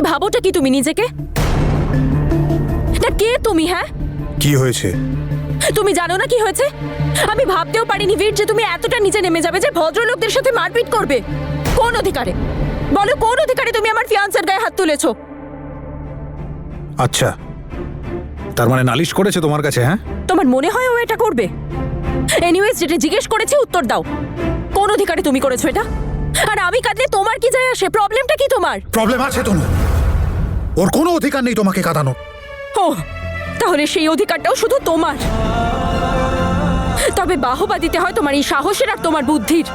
ভাবোটা কি তুমি নিজেকে? না কে তুমি? হ্যাঁ, কি হয়েছে? তুমি জানো না কি হয়েছে? আমি ভাবতেও পারিনি বীর যে তুমি এতটা নিচে নেমে যাবে যে ভদ্রলোকদের সাথে মারপিট করবে। কোন অধিকারে বলো, কোন অধিকারে তুমি আমার ফিয়ান্সের গায়ে হাত তুলেছো? আচ্ছা, তার মানে নালিশ করেছে তোমার কাছে? হ্যাঁ, তোমার মনে হয় ও এটা করবে? এনিওয়েজ, যেটা জিজ্ঞেস করেছি উত্তর দাও। কোন অধিকারে তুমি করেছো এটা? আর আমি কাঁদলে তোমার কি যায় আসে? প্রবলেমটা কি তোমার? প্রবলেম আছে তনু। ওর কোনো অধিকার নেই তোমাকে কাঁদানো। ও, তাহলে সেই অধিকারটাও শুধু তোমার। তবে বাহবা দিতে হয় তোমার এই সাহসের আর তোমার বুদ্ধির।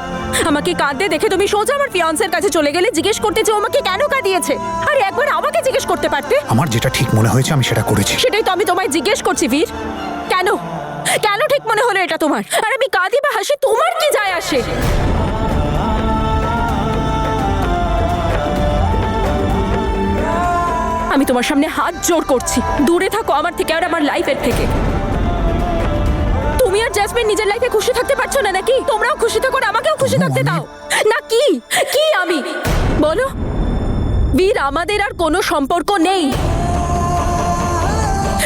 আমাকে কাঁদতে দেখে তুমি সোজা আমার ফিয়ান্সের কাছে চলে গেলে জিজ্ঞেস করতে যে আমাকে কেন কাঁদিয়েছে। আর একবার আমাকে জিজ্ঞেস করতে পারতে। আমার যেটা ঠিক মনে হয়েছে আমি সেটা করেছি। সেটাই তো আমি তোমায় জিজ্ঞেস করছি বীর। কেন কেন ঠিক মনে হলো এটা তোমার? আর আমি কাঁদি বা হাসি তোমার কি যায় আসে? আমি তোমার সামনে হাত জোড় করছি, দূরে থাকো আমার থেকে আর আমার লাইফের থেকে। তুমি আর জ্যাসমিন নিজের লাইফে খুশি থাকতে পারছো না নাকি? তোমরাও খুশি থাকো আর আমাকেও খুশি থাকতে দাও না। কি কি আমি বলো বীর, আমাদের আর কোনো সম্পর্ক নেই।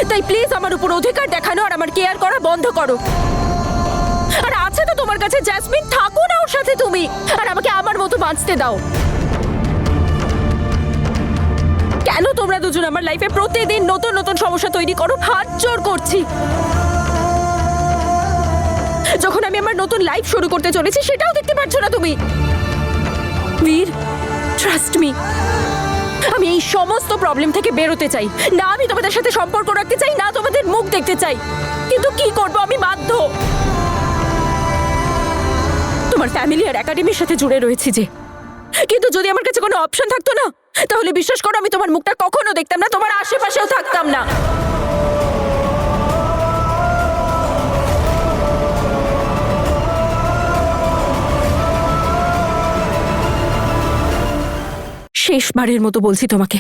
তাই প্লিজ আমার উপর অধিকার দেখানো আর আমার কেয়ার করা বন্ধ করো। আর আছে তো তোমার কাছে জ্যাসমিন, থাকো না ওর সাথে তুমি, আর আমাকে আমার মতো বাঁচতে দাও। কেন তোমরা দুজন আমার লাইফে প্রতিদিন নতুন নতুন সমস্যা তৈরি করো? হাত জোড় করছি। যখন আমি আমার নতুন লাইফ শুরু করতে চলেছি সেটাও দেখতে পাচ্ছ না তুমি। বীর, ট্রাস্ট মি, আমি এই সমস্ত প্রবলেম থেকে বেরোতে চাই না। আমি তোমাদের সাথে সম্পর্ক রাখতে চাই না, তোমাদের মুখ দেখতে চাই। কিন্তু কি করব, আমি বাধ্য। তোমার ফ্যামিলি আর একাডেমির সাথে জুড়ে রয়েছি যে, কিন্তু যদি আমার কাছে কোনো অপশন থাকতো না, তাহলে বিশ্বাস করো আমি তোমার মুখটা কখনো দেখতাম না, তোমার আশেপাশেও থাকতাম না। শেষবারের মতো বলছি তোমাকে,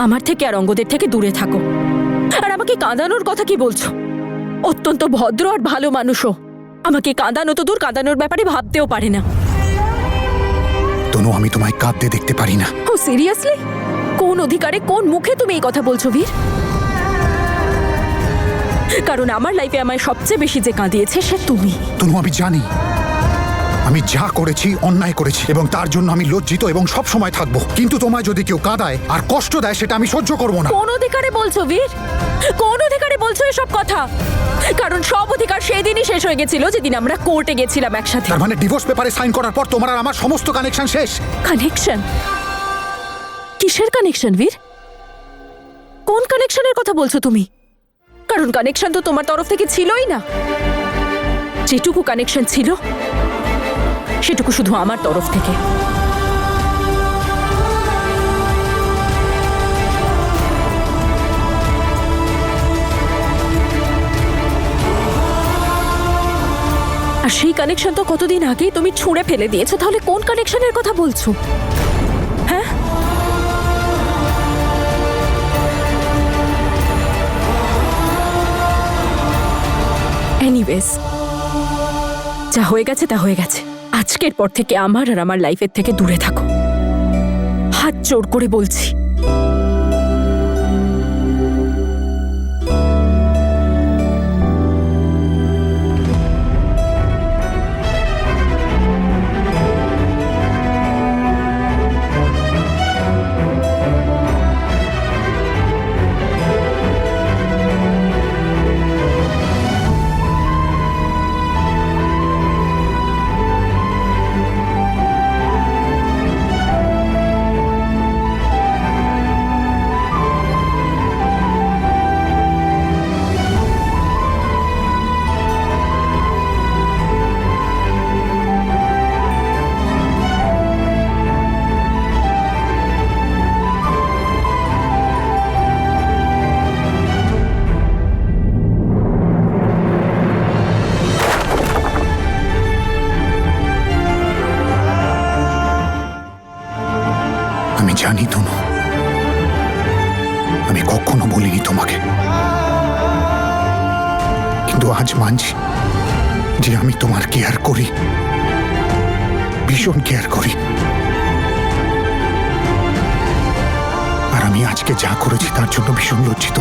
আমার থেকে আর অঙ্গদের থেকে দূরে থাকো। আর আমাকে কাঁদানোর কথা কি বলছো? অত্যন্ত ভদ্র আর ভালো মানুষও আমাকে কাঁদানো তো দূর, কাঁদানোর ব্যাপারে ভাবতেও পারে না। তনু, আমি তোমায় কাঁদতে দেখতে পারি না। ও সিরিয়াসলি? কোন অধিকারে, কোন মুখে তুমি এই কথা বলছো বীর? কারণ আমার লাইফে আমায় সবচেয়ে বেশি যে কাঁদিয়েছে সে তুমি। তনু, আমি জানি আমি যা করেছি অন্যায় করেছি এবং তার জন্য আমি লজ্জিত এবং সব সময় থাকবো। কিন্তু তোমায় যদি কেউ কাঁদায় আর কষ্ট দেয় সেটা আমি সহ্য করব না। কোন অধিকারে বলছো বীর? কোন অধিকারে বলছো এসব কথা? কারণ সব অধিকার সেই দিনই শেষ হয়ে গেছিল যেদিন আমরা কোর্টে গেছিলাম একসাথে। তার মানে ডিভোর্স পেপারে সাইন করার পর তোমার আর আমার সমস্ত কানেকশন শেষ। কানেকশন? কিসের কানেকশন বীর? কোন কানেকশনের কথা বলছো তুমি? কারণ কানেকশন তো তোমার তরফ থেকে ছিলই না। যেটুকু কানেকশন ছিল সেটুকু শুধু আমার তরফ থেকে। আর সেই কানেকশন তো কতদিন আগেই তুমি ছুঁড়ে ফেলে দিয়েছো। তাহলে কোন কানেকশনের কথা বলছো? হ্যাঁ, এনিওয়েজ, যা হয়ে গেছে তা হয়ে গেছে। আজকের পর থেকে আমার আর আমার লাইফের থেকে দূরে থাকো। হাত জোড় করে বলছি। আমি জানি তনু, আমি কখনো বলিনি তোমাকে, কিন্তু আজ মানছি যে আমি তোমার কেয়ার করি, ভীষণ কেয়ার করি। আমি আজকে যা করেছি তার জন্য ভীষণ লজ্জিত,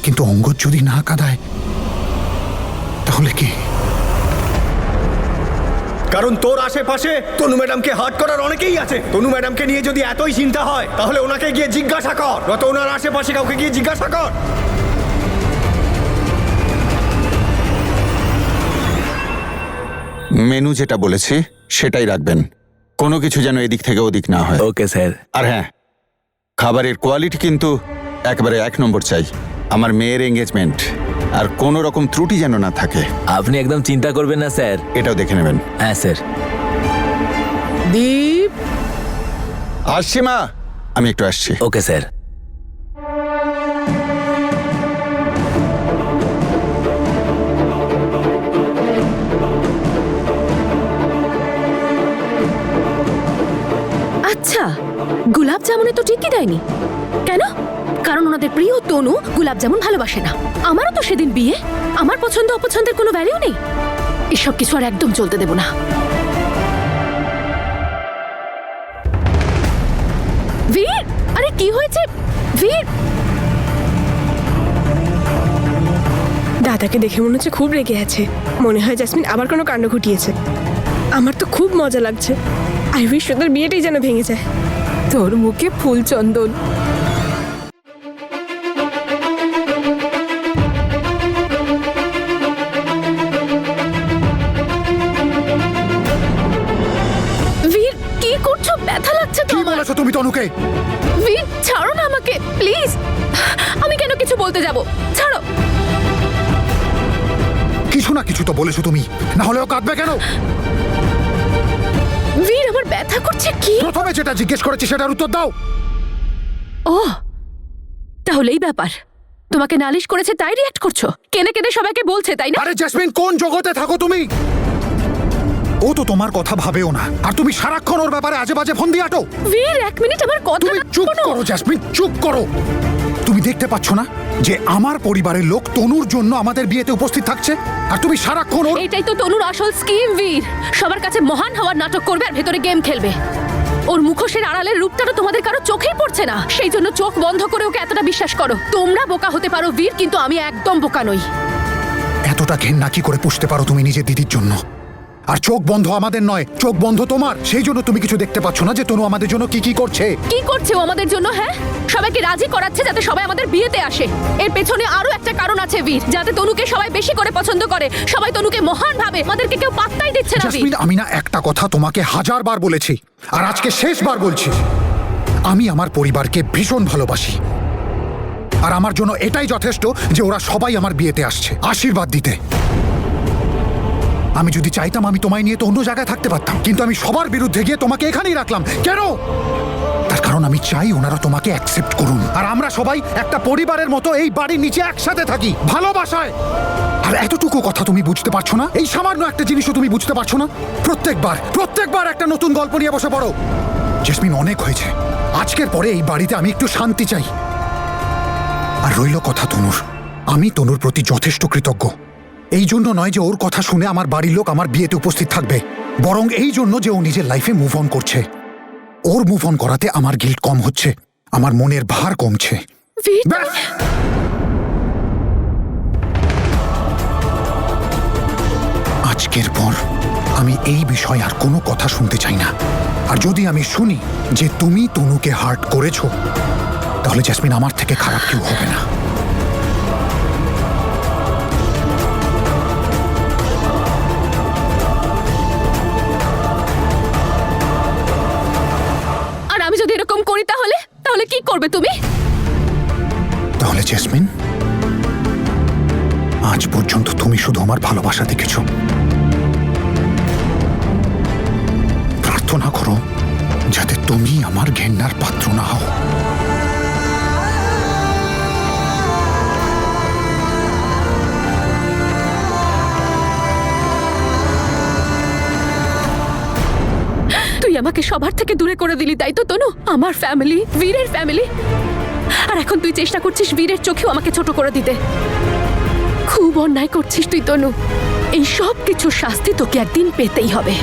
কিন্তু অঙ্গদ যদি না কাঁদায় তাহলে কি? কারণ তোর আশেপাশে তনু ম্যাডামকে হার্ট করার অনেকেই আছে। তনু ম্যাডামকে নিয়ে যদি এতই চিন্তা হয় তাহলে ওনাকে গিয়ে জিজ্ঞাসা কর, নয়তো ওনার আশেপাশে কাউকে গিয়ে জিজ্ঞাসা কর। মেনু যেটা বলেছি সেটাই রাখবেন, কোনো কিছু যেন এদিক থেকে ওদিক না হয়। Okay sir. আর হ্যাঁ, খাবারের কোয়ালিটি কিন্তু একেবারে 1 নম্বর চাই। আমার মেয়ের এঙ্গেজমেন্ট, আর কোনো রকম ত্রুটি যেন না থাকে। আপনি একদম চিন্তা করবেন না স্যার। এটাও দেখে নেবেন। হ্যাঁ স্যার। দীপ, আসছি মা, আমি একটু আসছি। Okay sir. আচ্ছা, গোলাপ জামুনে তো ঠিকই দেয়নি কেন? কারণ ওনাদের প্রিয় তনু গোলাপ জামুন ভালোবাসে না। আমারও তো সেদিন বিয়ে, আমার পছন্দ অপছন্দের কোনো ভ্যালিউ নেই। এসব কিছু আর একদম চলতে দেব না। বীর, আরে কি হয়েছে বীর? দাদাকে দেখে মনে হচ্ছে খুব রেগে আছে। মনে হয় জাসমিন আবার কোনো কাণ্ড ঘটিয়েছে। আমার তো খুব মজা লাগছে। আই উইশ ওদের বিয়েটাই যেন ভেঙে যায়। তোর মুখে ফুল চন্দন। বীর, কি করছো? ব্যথা লাগছে তো কি আমার। বলেছো তুমি তনুকে? বীর, ছাড়ো না আমাকে প্লিজ। আমি কেন কিছু বলতে যাব? ছাড়ো। কিছু না কিছু তো বলেছো তুমি, না হলেও কাঁদবে কেন? বীর, আমার ব্যথা করছে। কি? প্রথমে যেটা জিজ্ঞেস করেছি সেটার উত্তর দাও। ও, তাহলে এই ব্যাপার। তোমাকে নালিশ করেছে তাই রিঅ্যাক্ট করছো? কেঁদে কেঁদে সবাইকে বলছে তাই না? আরে জেসমিন, কোন জগতে থাকো তুমি? ও তো তোমার কথা ভাবেও না, আর তুমি সারাক্ষণ ওর ব্যাপারে আজে বাজে ফোন দিয়ে আটো। বীর, 1 মিনিট আমার কথা তুমি চুপ করো জেসমিন, চুপ করো। তুমি দেখতে পাচ্ছ না যে আমার পরিবারের লোক তনুর জন্য আমাদের বিয়েতে উপস্থিত থাকছে, আর তুমি সারাক্ষণ ওর... এটাই তো তনুর আসল স্কিম বীর। সবার কাছে মহান হওয়ার নাটক করবে আর ভেতরে গেম খেলবে। ওর মুখোশের আড়ালের রূপটা তো তোমাদের কারো চোখেই পড়ছে না, সেই জন্য চোখ বন্ধ করে ওকে এতটা বিশ্বাস করো। তোমরা বোকা হতে পারো বীর, কিন্তু আমি একদম বোকা নই। এতটা ঘেন্না কি করে পুষতে পারো তুমি নিজের দিদির জন্য? আর চোখ বন্ধ আমাদের নয়, চোখ বন্ধ তোমার। সেই জন্য তুমি কিছু দেখতে পাচ্ছ না যে তনু আমাদের জন্য কি কি করছে। কি করছে ও আমাদের জন্য? হ্যাঁ, সবাইকে রাজি করাচ্ছে যাতে সবাই আমাদের বিয়েতে আসে। এর পেছনে আরো একটা কারণ আছে বীর, যাতে তনুকে সবাই বেশি করে পছন্দ করে। সবাই তনুকে মহান ভাবে, আমাদেরকে কেউ পাত্তাই দিচ্ছে না বীর। জাসমিন, আমি না একটা কথা তোমাকে 1000 বার বলেছি, আর আজকে শেষবার বলছি। আমি আমার পরিবারকে ভীষণ ভালোবাসি, আর আমার জন্য এটাই যথেষ্ট যে ওরা সবাই আমার বিয়েতে আসছে আশীর্বাদ দিতে। আমি যদি চাইতাম আমি তোমায় নিয়ে তো অন্য জায়গায় থাকতে পারতাম, কিন্তু আমি সবার বিরুদ্ধে গিয়ে তোমাকে এখানেই রাখলাম। কেন? তার কারণ আমি চাই ওনারা তোমাকে অ্যাকসেপ্ট করুন, আর আমরা সবাই একটা পরিবারের মতো এই বাড়ির নিচে একসাথে থাকি ভালোবাসায়। আর এতটুকু কথা তুমি বুঝতে পারছো না? এই সামান্য একটা জিনিসও তুমি বুঝতে পারছো না? প্রত্যেকবার একটা নতুন গল্প নিয়ে বসে পড়ো। জেসমিন, অনেক হয়েছে। আজকের পরে এই বাড়িতে আমি একটু শান্তি চাই। আর রইল কথা তনুর, আমি তনুর প্রতি যথেষ্ট কৃতজ্ঞ। এই জন্য নয় যে ওর কথা শুনে আমার বাড়ির লোক আমার বিয়েতে উপস্থিত থাকবে, বরং এই জন্য যে ও নিজের লাইফে মুভ অন করছে। ওর মুভ অন করাতে আমার গিল্ট কম হচ্ছে, আমার মনের ভার কমছে। বীর, ব্যাস! আজকের পর আমি এই বিষয়ে আর কোনো কথা শুনতে চাই না। আর যদি আমি শুনি যে তুমি তনুকে হার্ট করেছো, তাহলে জেসমিন আমার থেকে খারাপ কেউ হবে না। আর আমি যদি এরকম করি তাহলে তাহলে কি করবে তুমি? তাহলে জেসমিন, আজ পর্যন্ত তুমি শুধু আমার ভালোবাসা দেখেছো। প্রার্থনা করো যাতে তুমি আমার ঘেন্নার পাত্র না হও। তুই আমাকে সবার থেকে দূরে করে দিলি, তাই তো তনু? আমার ফ্যামিলি, বীরের ফ্যামিলি। আর এখন তুই চেষ্টা করছিস বীরের চোখেও আমাকে ছোট করে দিতে। খুব অন্যায় করছিস তুই তনু। এই সব কিছুর শাস্তি তোকে একদিন পেতেই হবে।